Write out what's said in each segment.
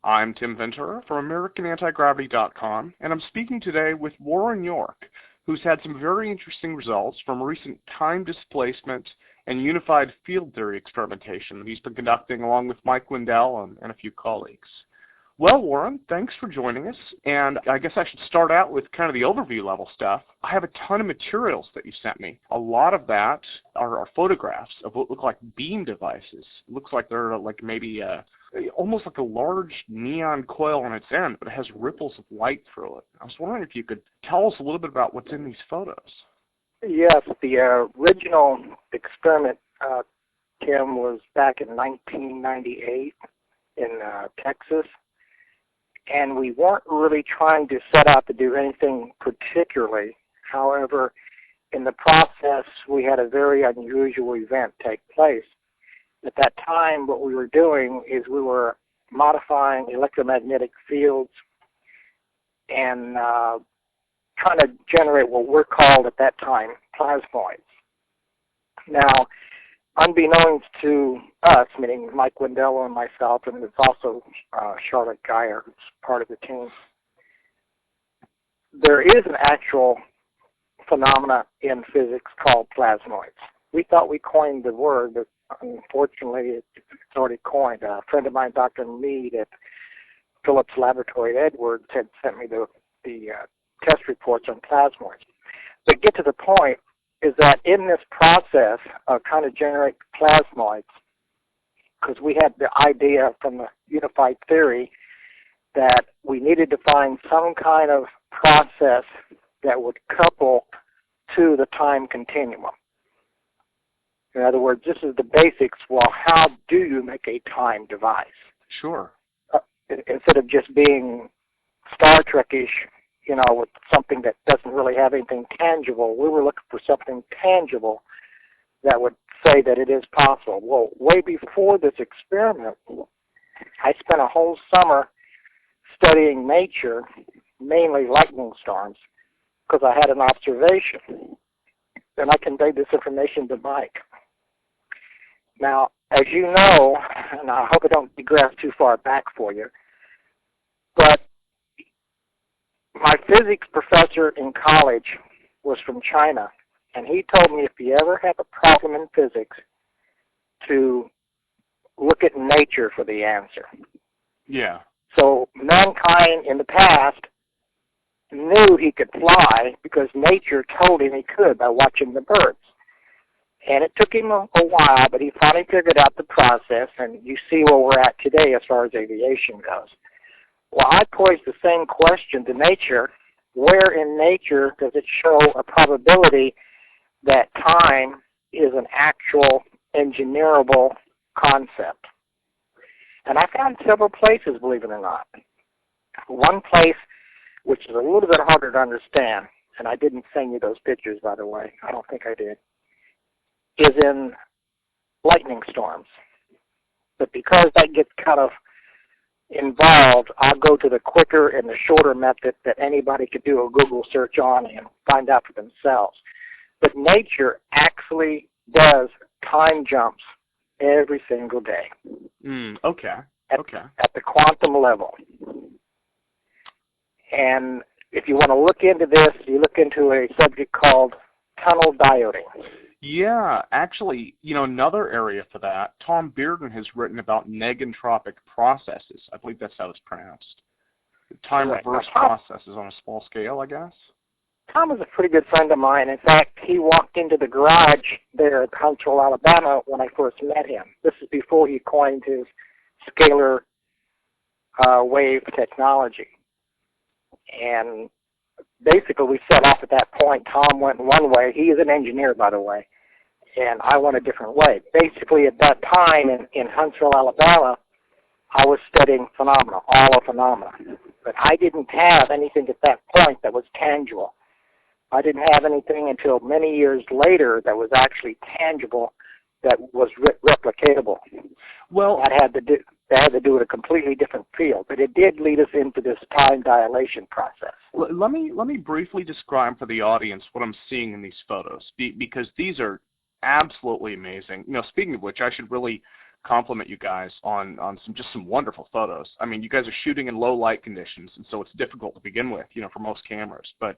I'm Tim Ventura from AmericanAntiGravity.com, and I'm speaking today with Warren York, who's had some very interesting results from recent time displacement and unified field theory experimentation that he's been conducting along with Mike Wendell and a few colleagues. Well, Warren, thanks for joining us, and I guess I should start out with kind of the overview level stuff. I have a ton of materials that you sent me. A lot of that are photographs of what look like beam devices. It looks like they're like maybe almost like a large neon coil on its end, but it has ripples of light through it. I was wondering if you could tell us a little bit about what's in these photos. Yes, the original experiment, Tim, was back in 1998 in Texas. And we weren't really trying to set out to do anything particularly. However, in the process, we had a very unusual event take place. At that time, what we were doing is we were modifying electromagnetic fields and trying to generate what were called at that time plasmoids. Now, unbeknownst to us, meaning Mike Wendell and myself, and there's also Charlotte Geyer, who's part of the team, there is an actual phenomena in physics called plasmoids. We thought we coined the word, but unfortunately it's already coined. A friend of mine, Dr. Mead at Phillips Laboratory at Edwards, had sent me the test reports on plasmoids. But get to the point, is that in this process of trying to generate plasmoids, because we had the idea from the unified theory that we needed to find some kind of process that would couple to the time continuum. In other words, this is the basics. Well, how do you make a time device? Sure. Instead of just being Star Trek-ish, with something that doesn't really have anything tangible, we were looking for something tangible that would say that it is possible. Well, way before this experiment, I spent a whole summer studying nature, mainly lightning storms, because I had an observation. And I conveyed this information to Mike. Now, as you know, and I hope I don't digress too far back for you, but my physics professor in college was from China, and he told me if you ever have a problem in physics, to look at nature for the answer. Yeah. So mankind in the past knew he could fly because nature told him he could by watching the birds. And it took him a while, but he finally figured out the process, and you see where we're at today as far as aviation goes. Well, I posed the same question to nature. Where in nature does it show a probability that time is an actual engineerable concept? And I found several places, believe it or not. One place, which is a little bit harder to understand, and I didn't send you those pictures, by the way. I don't think I did, is in lightning storms. But because that gets kind of involved, I'll go to the quicker and the shorter method that anybody could do a Google search on and find out for themselves. But nature actually does time jumps every single day. Okay. At the quantum level. And if you want to look into this, you look into a subject called tunnel dioding. Yeah, actually, another area for that, Tom Bearden has written about negentropic processes. I believe that's how it's pronounced. Time reverse processes on a small scale, I guess. Tom is a pretty good friend of mine. In fact, he walked into the garage there at Huntsville, Alabama when I first met him. This is before he coined his scalar wave technology. And basically, we set off at that point. Tom went one way. He is an engineer, by the way, and I went a different way. Basically, at that time in Huntsville, Alabama, I was studying phenomena, all of phenomena. But I didn't have anything at that point that was tangible. I didn't have anything until many years later that was actually tangible, that was replicatable. Well, that had to do with a completely different field, but it did lead us into this time dilation process. Let me briefly describe for the audience what I'm seeing in these photos, because these are absolutely amazing. Speaking of which, I should really compliment you guys on some wonderful photos. I mean, you guys are shooting in low light conditions, and so it's difficult to begin with, for most cameras. But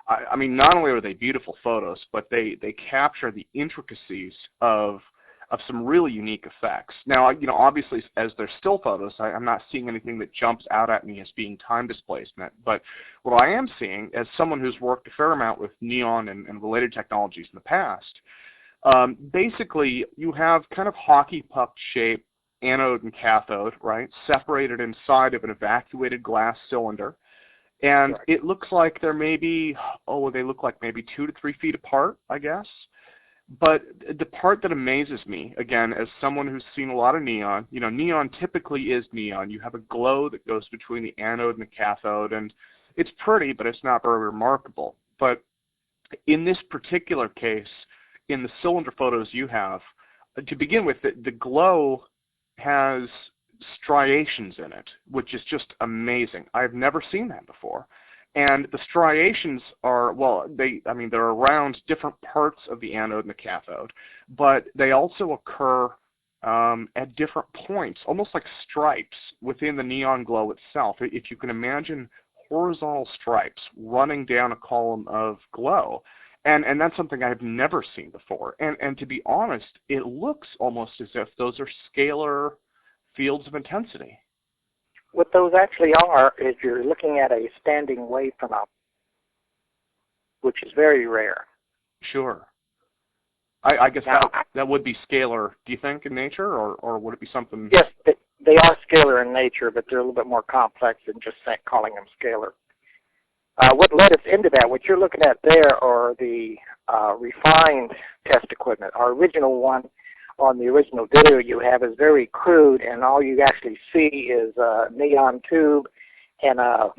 I mean, not only are they beautiful photos, but they capture the intricacies of some really unique effects. Now, obviously, as they're still photos, I'm not seeing anything that jumps out at me as being time displacement. But what I am seeing, as someone who's worked a fair amount with neon and related technologies in the past, basically you have kind of hockey puck shaped anode and cathode, right, separated inside of an evacuated glass cylinder. And Correct. it looks like they're maybe, they look like maybe 2 to 3 feet apart, I guess. But the part that amazes me, again, as someone who's seen a lot of neon, neon typically is neon. You have a glow that goes between the anode and the cathode, and it's pretty, but it's not very remarkable. But in this particular case, in the cylinder photos you have, to begin with, the glow has striations in it, which is just amazing. I've never seen that before. And the striations are, they're around different parts of the anode and the cathode, but they also occur at different points, almost like stripes within the neon glow itself. If you can imagine horizontal stripes running down a column of glow, and that's something I've never seen before. And to be honest, it looks almost as if those are scalar fields of intensity. What those actually are is you're looking at a standing wave phenomena, which is very rare. Sure. I guess now, that would be scalar, do you think, in nature, or would it be something? Yes, they are scalar in nature, but they're a little bit more complex than just calling them scalar. What led us into that, what you're looking at there are the refined test equipment. Our original one on the original video you have is very crude, and all you actually see is a neon tube and a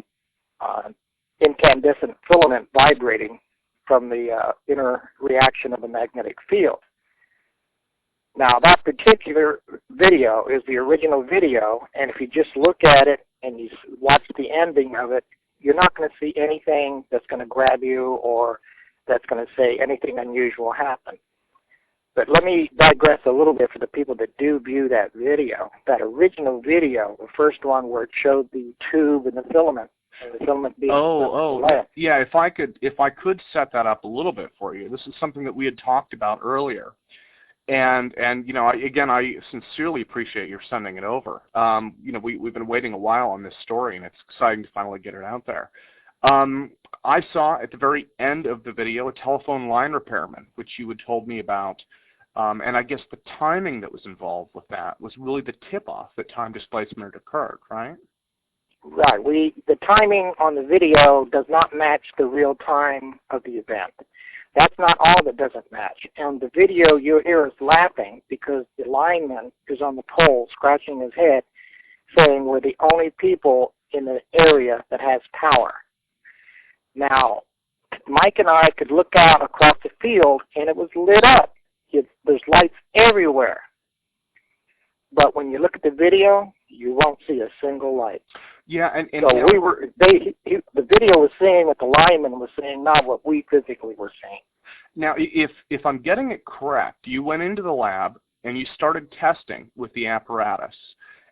incandescent filament vibrating from the inner reaction of the magnetic field. Now, that particular video is the original video, and if you just look at it and you watch the ending of it, you're not going to see anything that's going to grab you or that's going to say anything unusual happened. But let me digress a little bit for the people that do view that video. That original video, the first one where it showed the tube and the filament being yeah. If I could set that up a little bit for you. This is something that we had talked about earlier, and I sincerely appreciate your sending it over. We've been waiting a while on this story, and it's exciting to finally get it out there. I saw at the very end of the video a telephone line repairman, which you had told me about. And I guess the timing that was involved with that was really the tip-off that time displacement had occurred, right? Right. The timing on the video does not match the real time of the event. That's not all that doesn't match. On the video, you hear us laughing because the lineman is on the pole scratching his head saying we're the only people in the area that has power. Now, Mike and I could look out across the field and it was lit up. There's lights everywhere. But when you look at the video, you won't see a single light. Yeah, so the video was saying what the lineman was saying, not what we physically were saying. Now, if I'm getting it correct, you went into the lab and you started testing with the apparatus,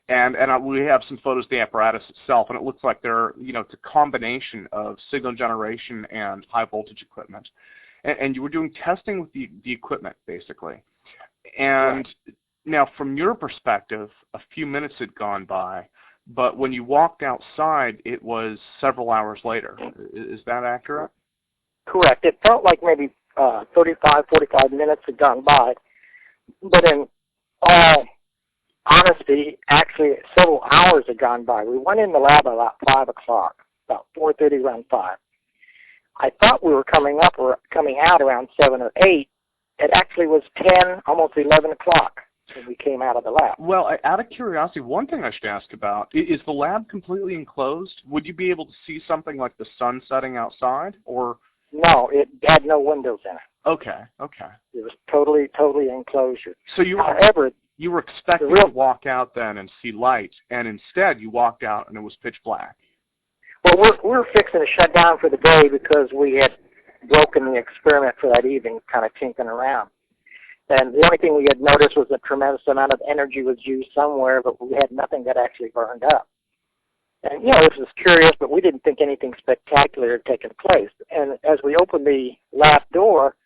and we have some photos of the apparatus itself, and it looks like it's a combination of signal generation and high voltage equipment, and you were doing testing with the equipment basically, and. Right. Now, from your perspective, a few minutes had gone by, but when you walked outside, it was several hours later. Is that accurate? Correct. It felt like maybe 35, 45 minutes had gone by, but in all honesty, actually several hours had gone by. We went in the lab about 5 o'clock, about 4:30, around 5. I thought we were coming out around 7 or 8. It actually was 10, almost 11 o'clock. When we came out of the lab. Well, out of curiosity, one thing I should ask about, is the lab completely enclosed? Would you be able to see something like the sun setting outside? Or no, it had no windows in it. Okay. It was totally enclosure. So you were expecting to walk out then and see light, and instead you walked out and it was pitch black. Well, we were fixing to shut down for the day because we had broken the experiment for that evening, kind of tinkering around. And the only thing we had noticed was a tremendous amount of energy was used somewhere, but we had nothing that actually burned up. And, this was curious, but we didn't think anything spectacular had taken place. And as we opened the last door,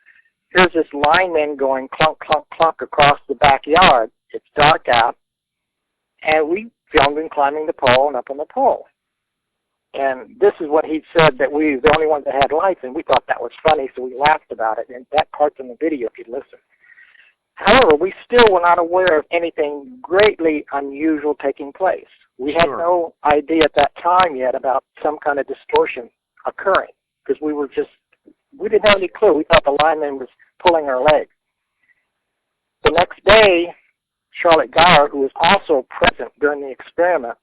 here's this lineman going clunk, clunk, clunk across the backyard. It's dark out. And we filmed him climbing the pole and up on the pole. And this is what he said, that we were the only ones that had lights, and we thought that was funny, so we laughed about it. And that part's in the video if you listen. However, we still were not aware of anything greatly unusual taking place. We had no idea at that time yet about some kind of distortion occurring because we didn't have any clue. We thought the lineman was pulling our leg. The next day, Charlotte Gower, who was also present during the experiment,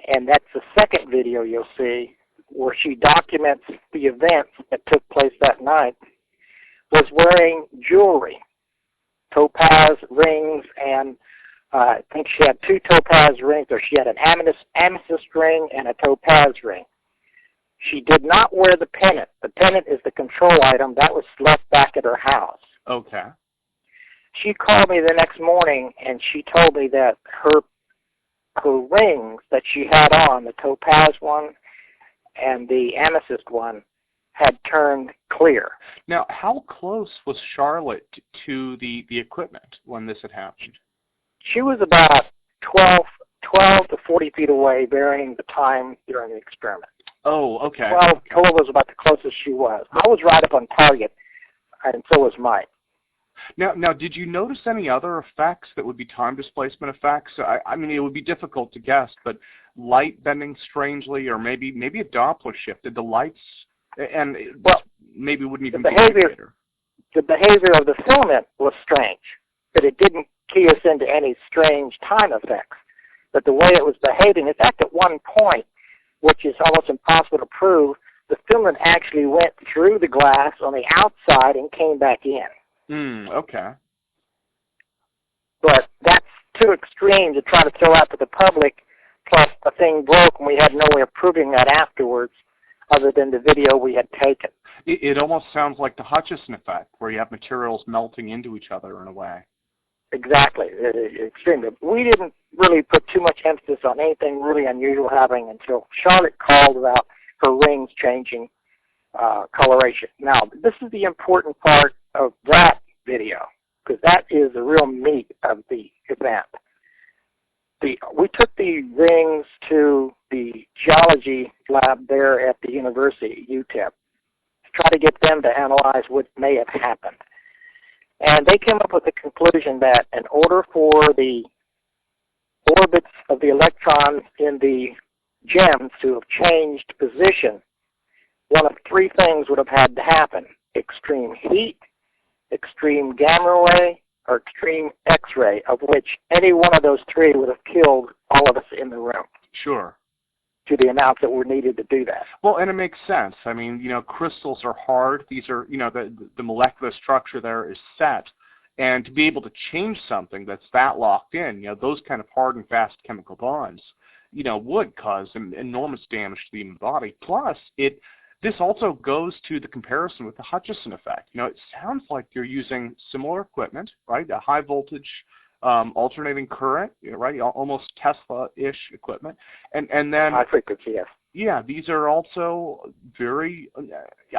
and that's the second video you'll see where she documents the events that took place that night, was wearing jewelry, topaz rings, and I think she had 2 topaz rings, or she had an amethyst ring and a topaz ring. She did not wear the pennant. The pennant is the control item that was left back at her house. Okay. She called me the next morning, and she told me that her rings that she had on, the topaz one and the amethyst one, had turned clear. Now, how close was Charlotte to the equipment when this had happened? She was about 12 to 40 feet away during the time during the experiment. Oh, okay. 12 was about the closest she was. I was right up on target, and so was Mike. Now, did you notice any other effects that would be time displacement effects? I mean, it would be difficult to guess, but light bending strangely, or maybe a Doppler shift. Did the lights, and maybe wouldn't even be indicator. The behavior of the filament was strange, but it didn't key us into any strange time effects. But the way it was behaving, in fact, at one point, which is almost impossible to prove, the filament actually went through the glass on the outside and came back in. Okay. But that's too extreme to try to throw out to the public, plus the thing broke and we had no way of proving that afterwards other than the video we had taken. It almost sounds like the Hutchison effect, where you have materials melting into each other in a way. Exactly. Extremely. We didn't really put too much emphasis on anything really unusual happening until Charlotte called about her rings changing coloration. Now, this is the important part of that video, because that is the real meat of the event. We took the rings to the geology lab there at the university, UTEP, to try to get them to analyze what may have happened. And they came up with the conclusion that in order for the orbits of the electrons in the gems to have changed position, one of 3 things would have had to happen: extreme heat, extreme gamma ray, or extreme X-ray, of which any one of those 3 would have killed all of us in the room. Sure. To the amounts that were needed to do that. Well, and it makes sense. I mean, crystals are hard. These are, the molecular structure there is set. And to be able to change something that's that locked in, those kind of hard and fast chemical bonds, would cause enormous damage to the human body. Plus, this also goes to the comparison with the Hutchison effect. It sounds like you're using similar equipment, right? A high voltage alternating current, right? Almost Tesla-ish equipment. And then high frequency, yes. Yeah, these are also very,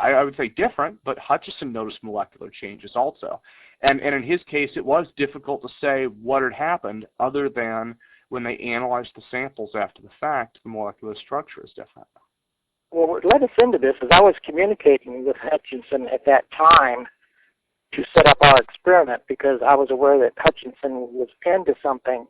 I would say different, but Hutchison noticed molecular changes also. And in his case, it was difficult to say what had happened other than when they analyzed the samples after the fact, the molecular structure is different. Well, what led us into this is I was communicating with Hutchison at that time to set up our experiment because I was aware that Hutchison was into something,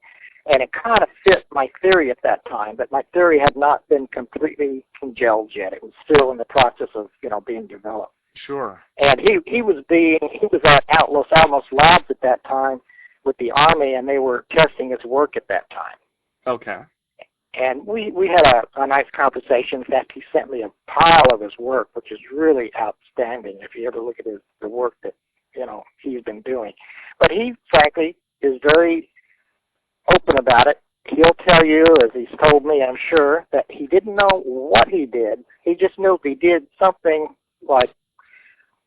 and it kind of fit my theory at that time, but my theory had not been completely congealed yet. It was still in the process of, being developed. Sure. And he was at Los Alamos Labs at that time with the Army, and they were testing his work at that time. Okay. And we had a nice conversation. In fact, he sent me a pile of his work, which is really outstanding if you ever look at the work that, he's been doing. But he, frankly, is very open about it. He'll tell you, as he's told me, I'm sure, that he didn't know what he did. He just knew if he did something like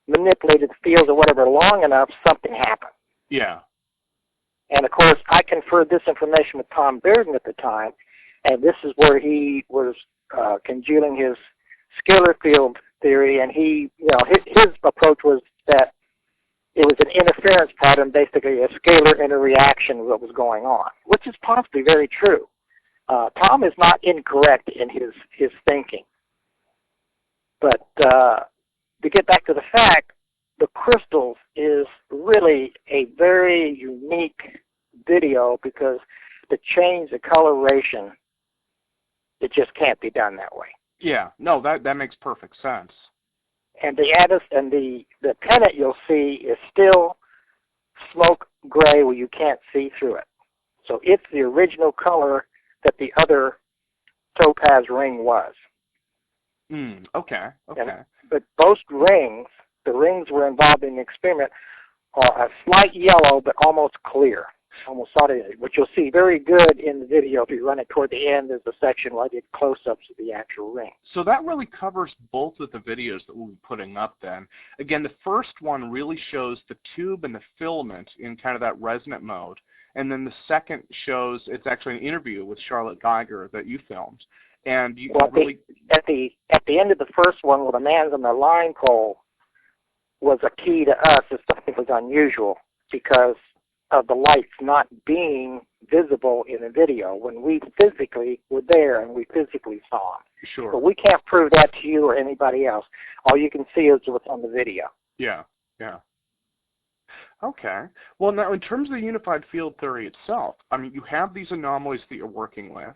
manipulated fields or whatever long enough, something happened. Yeah. And, of course, I conferred this information with Tom Bearden at the time, and this is where he was congealing his scalar field theory, and his approach was that it was an interference pattern, basically a scalar interreaction of what was going on, which is possibly very true. Tom is not incorrect in his thinking. But to get back to the fact, the crystals is really a very unique video because to change the coloration, it just can't be done that way. Yeah, no, that makes perfect sense. And the pennant you'll see is still smoke gray where you can't see through it. So it's the original color that the other topaz ring was. Okay. But both rings, the rings were involved in the experiment, are a slight yellow but almost clear, almost solid, which you'll see very good in the video. If you run it toward the end, there's a section where I did close-ups of the actual ring. So that really covers both of the videos that we'll be putting up then. Again, the first one really shows the tube and the filament in kind of that resonant mode. And then the second shows, it's actually an interview with Charlotte Geiger that you filmed. And you really... At the end of the first one, where the man's on the line pole, was a key to us as something was unusual because of the lights not being visible in the video when we physically were there and we physically saw them. Sure. But we can't prove that to you or anybody else. All you can see is what's on the video. Yeah. Okay. Well, now in terms of the unified field theory itself, I mean, you have these anomalies that you're working with,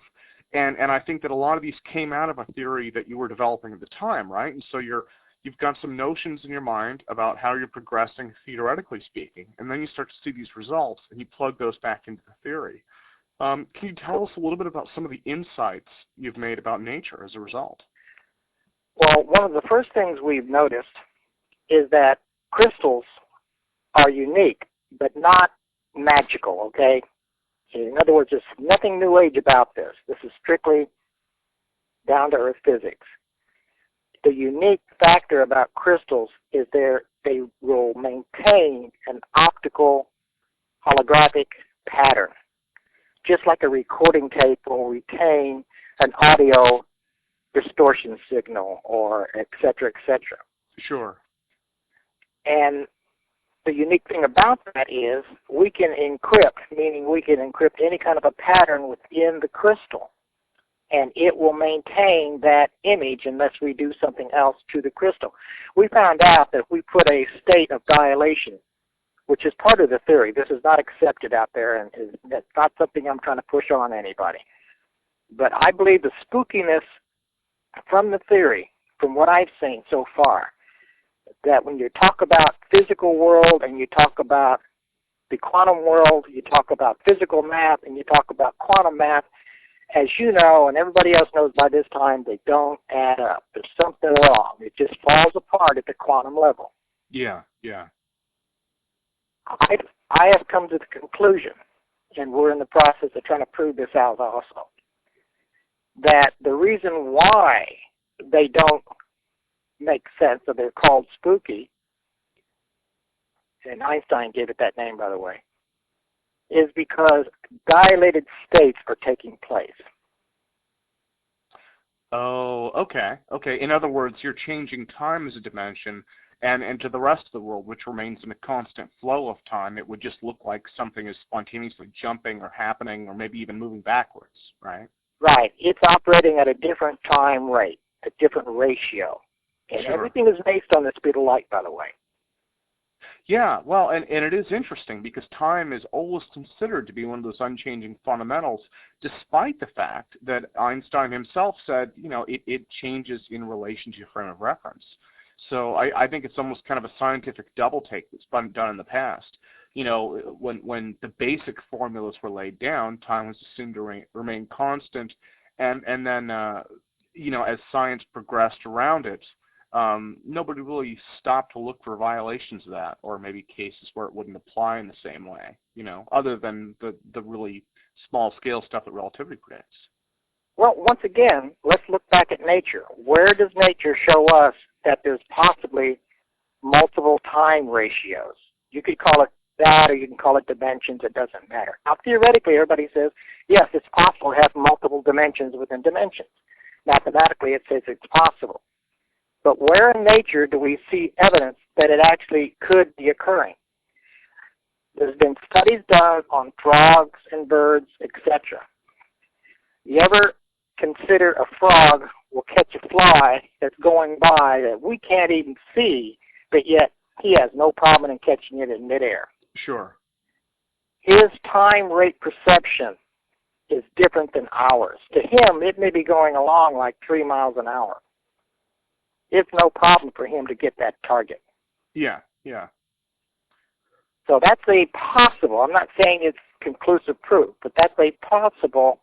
and I think that a lot of these came out of a theory that you were developing at the time, right? And so you've got some notions in your mind about how you're progressing theoretically speaking, and then you start to see these results, and you plug those back into the theory. Can you tell us a little bit about some of the insights you've made about nature as a result? Well, one of the first things we've noticed is that crystals are unique, but not magical, okay? In other words, there's nothing New Age about this. This is strictly down-to-earth physics. The unique factor about crystals is they will maintain an optical holographic pattern, just like a recording tape will retain an audio distortion signal, or et cetera, et cetera. Sure. And the unique thing about that is we can encrypt, meaning we can encrypt any kind of a pattern within the crystal, and it will maintain that image unless we do something else to the crystal. We found out that if we put a state of dilation, which is part of the theory, this is not accepted out there, and it's not something I'm trying to push on anybody. But I believe the spookiness from the theory, from what I've seen so far, that when you talk about physical world and you talk about the quantum world, you talk about physical math and you talk about quantum math, as you know and everybody else knows by this time, they don't add up. There's something wrong. It just falls apart at the quantum level. Yeah. I have come to the conclusion, and we're in the process of trying to prove this out also, that the reason why they don't make sense, or they're called spooky, and Einstein gave it that name, by the way, is because dilated states are taking place. Oh, okay. In other words, you're changing time as a dimension, and to the rest of the world, which remains in a constant flow of time, it would just look like something is spontaneously jumping or happening or maybe even moving backwards, right? Right. It's operating at a different time rate, a different ratio. And Sure. Everything is based on the speed of light, by the way. Yeah, well, and it is interesting because time is always considered to be one of those unchanging fundamentals, despite the fact that Einstein himself said, it changes in relation to your frame of reference. So I think it's almost kind of a scientific double take that's been done in the past. When the basic formulas were laid down, time was assumed to remain constant, and then, as science progressed around it, nobody really stopped to look for violations of that, or maybe cases where it wouldn't apply in the same way, other than the really small-scale stuff that relativity predicts. Well, once again, let's look back at nature. Where does nature show us that there's possibly multiple time ratios? You could call it that, or you can call it dimensions. It doesn't matter. Now, theoretically, everybody says, yes, it's possible to have multiple dimensions within dimensions. Mathematically, it says it's possible. But where in nature do we see evidence that it actually could be occurring? There's been studies done on frogs and birds, etc. You ever consider a frog will catch a fly that's going by that we can't even see, but yet he has no problem in catching it in midair? Sure. His time rate perception is different than ours. To him, it may be going along like 3 miles an hour. It's no problem for him to get that target. Yeah, yeah. So that's a possible, I'm not saying it's conclusive proof, but that's a possible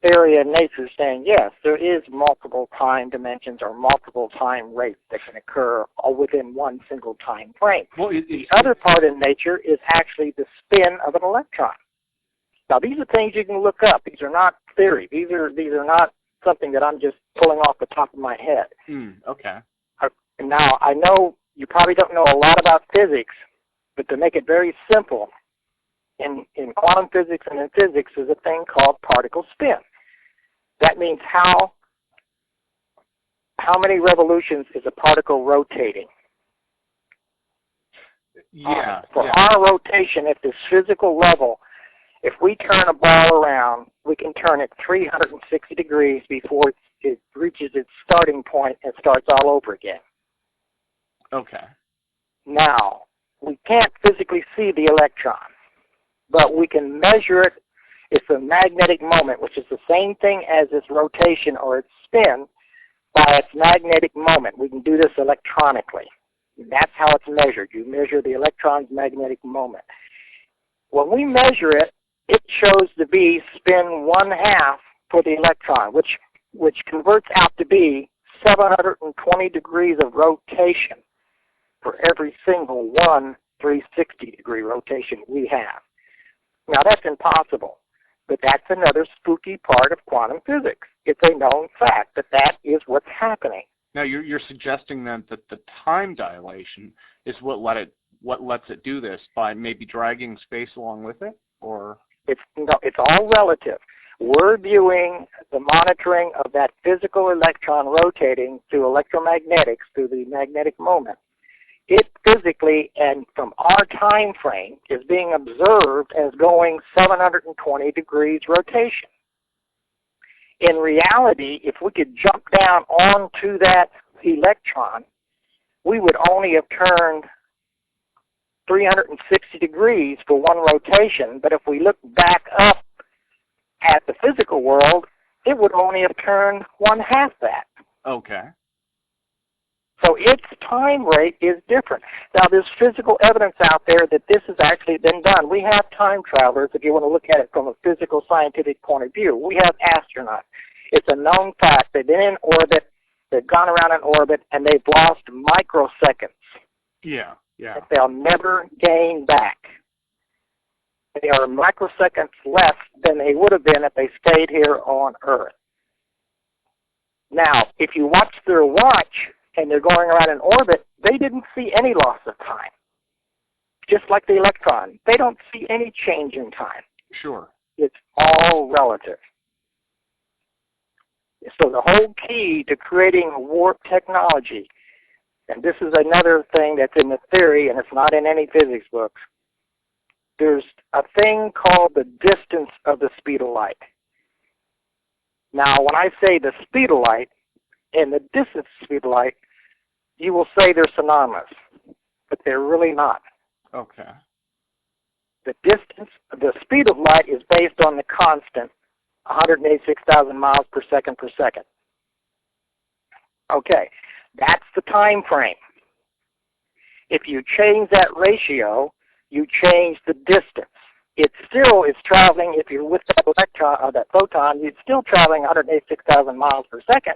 area in nature saying, yes, there is multiple time dimensions or multiple time rates that can occur all within one single time frame. Well, the other part in nature is actually the spin of an electron. Now, these are things you can look up. These are not theory. These are not something that I'm just pulling off the top of my head. Okay. Now, I know you probably don't know a lot about physics, but to make it very simple, in quantum physics and in physics is a thing called particle spin. That means how many revolutions is a particle rotating? Yeah. For our rotation at this physical level, if we turn a ball around, we can turn it 360 degrees before it reaches its starting point and starts all over again. Okay. Now, we can't physically see the electron, but we can measure it. It's a magnetic moment, which is the same thing as its rotation or its spin by its magnetic moment. We can do this electronically. That's how it's measured. You measure the electron's magnetic moment. When we measure it, it shows to be spin 1/2 for the electron, which converts out to be 720 degrees of rotation for every single one 360-degree rotation we have. Now, that's impossible, but that's another spooky part of quantum physics. It's a known fact that that is what's happening. Now, you're suggesting then that the time dilation is what lets it do this by maybe dragging space along with it, or? It's all relative. We're viewing the monitoring of that physical electron rotating through electromagnetics, through the magnetic moment. It physically, and from our time frame, is being observed as going 720 degrees rotation. In reality, if we could jump down onto that electron, we would only have turned 360 degrees for one rotation, but if we look back up at the physical world, it would only have turned 1/2 that. Okay. So its time rate is different. Now, there's physical evidence out there that this has actually been done. We have time travelers, if you want to look at it from a physical scientific point of view. We have astronauts. It's a known fact. They've been in orbit, they've gone around in orbit, and they've lost microseconds. Yeah, yeah. That they'll never gain back. They are microseconds less than they would have been if they stayed here on Earth. Now, if you watch their watch and they're going around in orbit, they didn't see any loss of time. Just like the electron. They don't see any change in time. Sure. It's all relative. So the whole key to creating warp technology, and this is another thing that's in the theory and it's not in any physics books, there's a thing called the distance of the speed of light. Now, when I say the speed of light and the distance of the speed of light, you will say they're synonymous, but they're really not. Okay. The distance, the speed of light is based on the constant, 186,000 miles per second per second. Okay, that's the time frame. If you change that ratio, you change the distance. It still is traveling, if you're with that electron or that photon, it's still traveling 186,000 miles per second.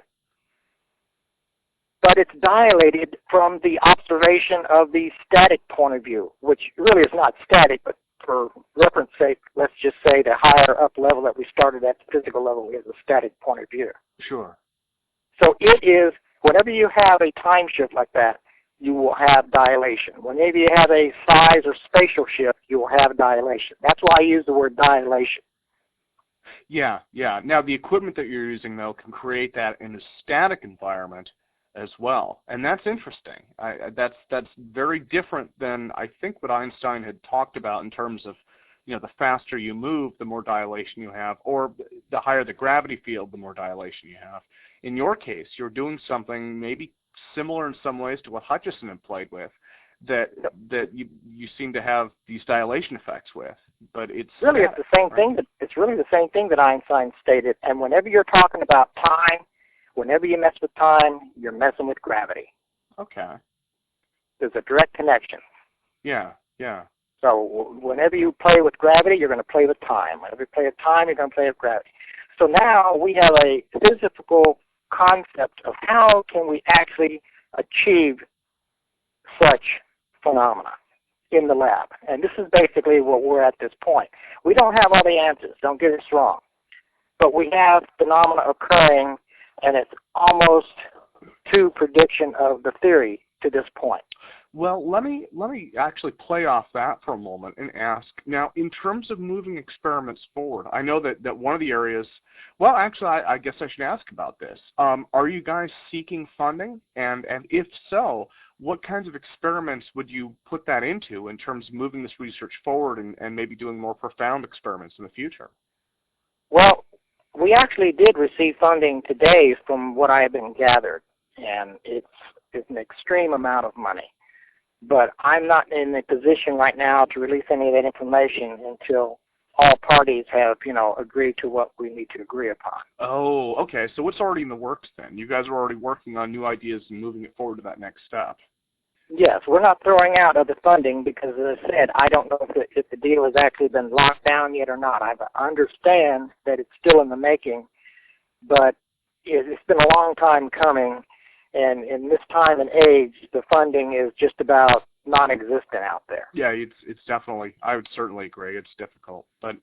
But it's dilated from the observation of the static point of view, which really is not static, but for reference sake, let's just say the higher up level that we started at, the physical level, is a static point of view. Sure. So it is, whenever you have a time shift like that, you will have dilation. Whenever you have a size or spatial shift, you will have dilation. That's why I use the word dilation. Yeah, yeah. Now, the equipment that you're using, though, can create that in a static environment as well, and that's interesting. That's very different than I think what Einstein had talked about in terms of, you know, the faster you move, the more dilation you have, or the higher the gravity field, the more dilation you have. In your case, you're doing something maybe similar in some ways to what Hutchison had played with, that you seem to have these dilation effects with, but it's really static, it's the same right? thing. It's really the same thing that Einstein stated. And whenever you're talking about time, whenever you mess with time, you're messing with gravity. Okay. There's a direct connection. Yeah, yeah. So whenever you play with gravity, you're going to play with time. Whenever you play with time, you're going to play with gravity. So now we have a physical concept of how can we actually achieve such phenomena in the lab. And this is basically what we're at this point. We don't have all the answers, don't get us wrong. But we have phenomena occurring, and it's almost to prediction of the theory to this point. Well, let me actually play off that for a moment and ask, now, in terms of moving experiments forward, I know that one of the areas, well, actually, I guess I should ask about this. Are you guys seeking funding? And if so, what kinds of experiments would you put that into in terms of moving this research forward and maybe doing more profound experiments in the future? Well, we actually did receive funding today from what I have been gathered, and it's an extreme amount of money. But I'm not in a position right now to release any of that information until all parties have, agreed to what we need to agree upon. Oh, okay. So it's already in the works then. You guys are already working on new ideas and moving it forward to that next step. Yes, we're not throwing out other funding because, as I said, I don't know if the deal has actually been locked down yet or not. I understand that it's still in the making, but it's been a long time coming. And in this time and age, the funding is just about non-existent out there. Yeah, it's definitely, I would certainly agree, it's difficult. But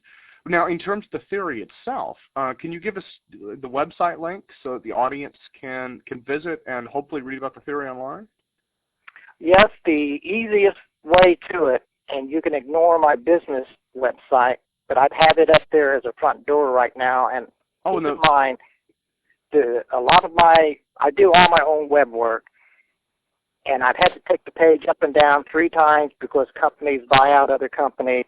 now, in terms of the theory itself, can you give us the website link so that the audience can visit and hopefully read about the theory online? Yes, the easiest way to it, and you can ignore my business website, but I've had it up there as a front door right now, and keep in mind, I do all my own web work, and I've had to take the page up and down 3 times because companies buy out other companies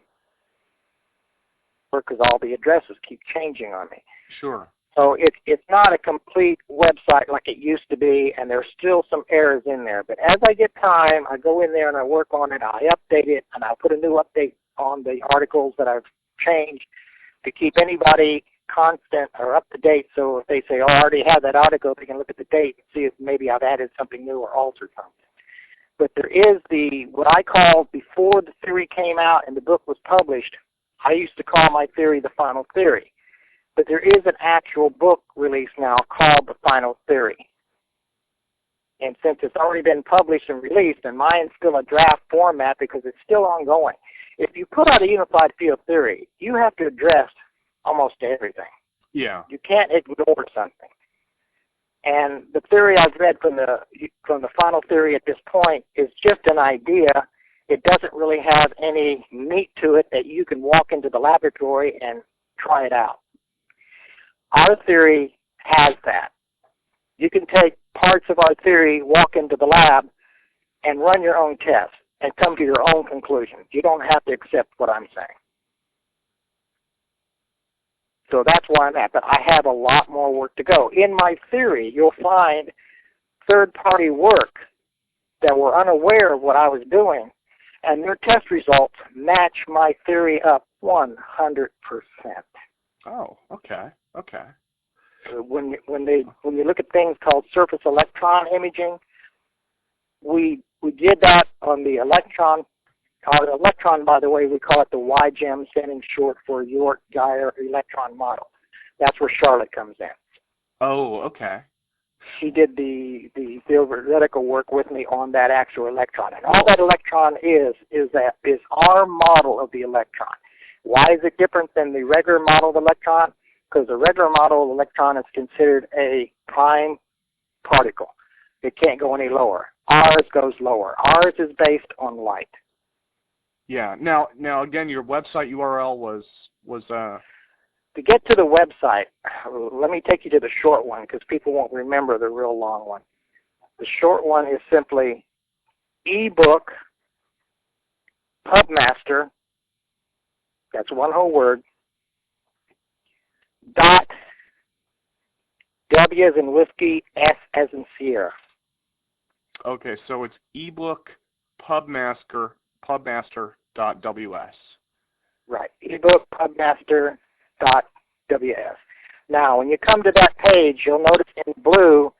because all the addresses keep changing on me. Sure. So it's not a complete website like it used to be, and there's still some errors in there. But as I get time, I go in there and I work on it, I update it, and I put a new update on the articles that I've changed to keep anybody constant or up to date. So if they say, oh, I already have that article, they can look at the date and see if maybe I've added something new or altered something. But there is what I call, before the theory came out and the book was published, I used to call my theory the final theory. But there is an actual book released now called The Final Theory. And since it's already been published and released, and mine's still a draft format because it's still ongoing, if you put out a unified field theory, you have to address almost everything. Yeah. You can't ignore something. And the theory I've read from the final theory at this point is just an idea. It doesn't really have any meat to it that you can walk into the laboratory and try it out. Our theory has that. You can take parts of our theory, walk into the lab, and run your own tests and come to your own conclusions. You don't have to accept what I'm saying. So that's where I'm at. But I have a lot more work to go. In my theory, you'll find third-party work that were unaware of what I was doing, and their test results match my theory up 100%. Oh, okay. Okay. When you look at things called surface electron imaging, we did that on the electron. The electron, by the way, we call it the YGEM, standing short for York-Geyer electron model. That's where Charlotte comes in. Oh, okay. She did the theoretical work with me on that actual electron, and all that electron is our model of the electron. Why is it different than the regular model of electron? Because the regular model of electron is considered a prime particle. it can't go any lower. Ours goes lower. Ours is based on light. Yeah. Now again, your website URL was To get to the website, let me take you to the short one because people won't remember the real long one. The short one is simply ebook pubmaster, that's one whole word, dot W as in whiskey, S as in Sierra. okay. So it's ebook pubmaster.ws. Right, ebook pubmaster.ws. Now, when you come to that page, you'll notice in blue,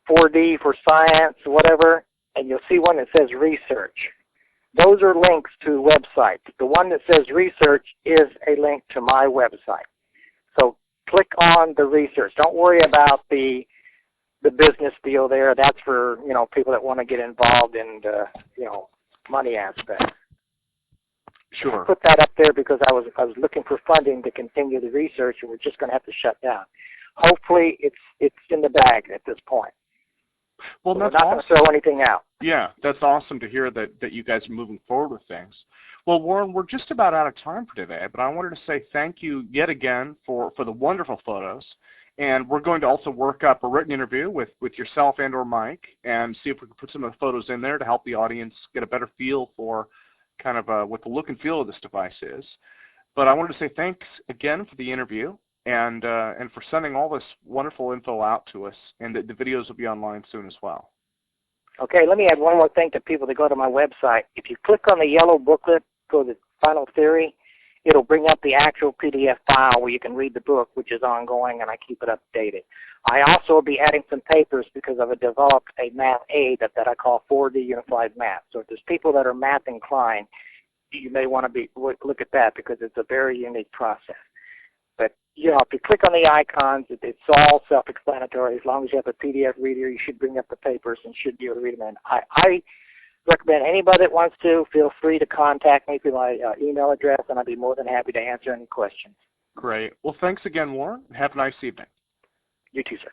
4D for science, whatever, and you'll see one that says research. Those are links to websites. The one that says research is a link to my website. So click on the research. Don't worry about the business deal there. That's for, people that want to get involved in the, money aspect. Sure. I put that up there because I was looking for funding to continue the research, and we're just going to have to shut down. Hopefully, it's in the bag at this point. Well, so that's we're not awesome. going to throw anything out. Yeah, that's awesome to hear that you guys are moving forward with things. Well, Warren, we're just about out of time for today, but I wanted to say thank you yet again for the wonderful photos. And we're going to also work up a written interview with yourself and or Mike and see if we can put some of the photos in there to help the audience get a better feel for kind of what the look and feel of this device is. But I wanted to say thanks again for the interview and for sending all this wonderful info out to us, and that the videos will be online soon as well. Okay, let me add one more thing to people that go to my website. If you click on the yellow booklet, go to Final Theory, it'll bring up the actual PDF file where you can read the book, which is ongoing, and I keep it updated. I also will be adding some papers because I've developed a math aid that I call 4D Unified Math. So if there's people that are math inclined, you may want to look at that because it's a very unique process. But, if you click on the icons, it's all self-explanatory. As long as you have a PDF reader, you should bring up the papers and should be able to read them in. I recommend anybody that wants to, feel free to contact me through my email address, and I'd be more than happy to answer any questions. Great. Well, thanks again, Warren. Have a nice evening. You too, sir.